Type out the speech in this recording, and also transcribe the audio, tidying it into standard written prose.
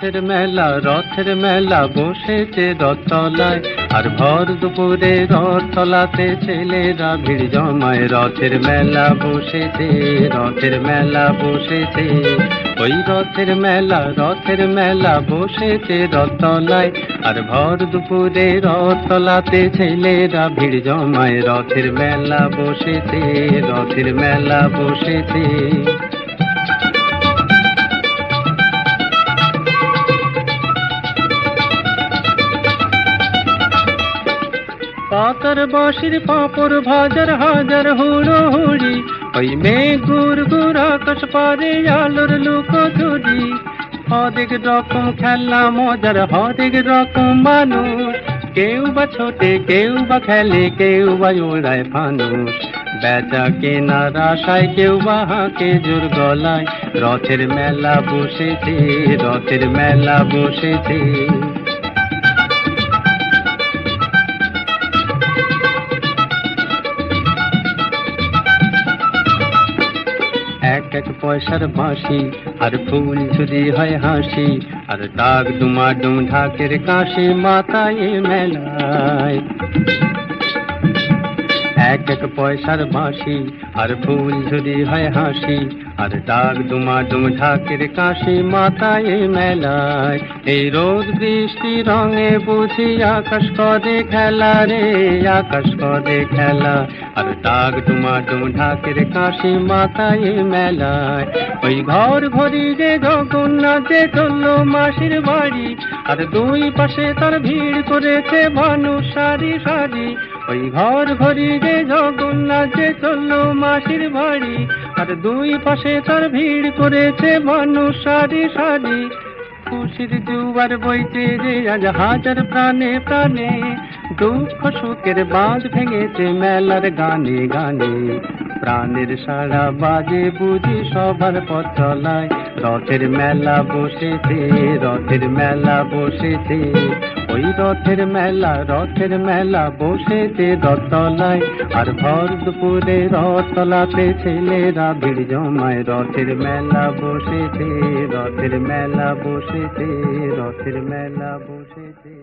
রথের মেলা বসেছে রথতলায়, আর ভর দুপুরে রথতলাতে ছেলেরা ভিড় জমায়। রথের মেলা বসেছে, রথের মেলা বসেছে, ওই রথের মেলা বসেছে রথতলায়, আর ভর দুপুরে রথতলাতে ছেলেরা ভিড় জমায়। রথের মেলা বসেছে, রথের মেলা বসেছে। পাতার বাঁশির পাঁপড় ভাজার হাজার হুড়োহুড়ি, ওই মেঘ গুড় গুড় আকাশ পারে আলোর লুকোচুরি। হরেক রকম খেলা মজার, হরেক রকম মানুষ, কেউ বা ছোটে, কেউ বা খেলে, কেউ বা ওড়ায় ফানুষ। বেচা কেনার আশায় কেউ বা হাঁকে জোর গলায়। রথের মেলা বসেছে, রথের মেলা বসেছে। এক এক পয়সার বাঁশি, আর ফুল ঝুরি হয় হাসি, আর ডাক ডুমাডুম ঢাকের কাশি মাথায় মেলায়। এক এক পয়সার বাঁশি, আর ফুল ঝুরি হয় হাসি, আর ডাক ডুমাডুম ঢাকের কাশি মাথায় মেলায়। এই রোদ বৃষ্টি রঙে বুঝি আকাশ করে খেলা রে, আকাশ করে খেলা, আর ডাক ডুমাডুম ঢাকের কাশি মাথায় মেলায়। ওই ঘর ঘড়ি যে জগন্নাথে চললো মাসির বাড়ি, আর দুই পাশে তার ভিড় করেছে মানুষ সারি সারি। ওই ঘর ঘড়ি যে জগন্নাথে চললো মাসির বাড়ি, আর দুই পাশে তার ভিড় করেছে মানুষ সারি সারি। খুশির জুয়ার বইতে যে আজ হাজার প্রাণে প্রাণে, দুঃখ সুখের বাঁধ ভেঙেছে মেলার গানে গানে। প্রাণের সারা বাজে বুঝি সবার পথ চলায়। রথের মেলা বসেছে, রথের মেলা বসেছে, ওই রথের মেলা বসেছে রথতলায়, আর ভর দুপুরে রথতলাতে ছেলেরা ভিড় জমায়। রথের মেলা বসেছে, রথের মেলা বসেছে, রথের মেলা বসেছে।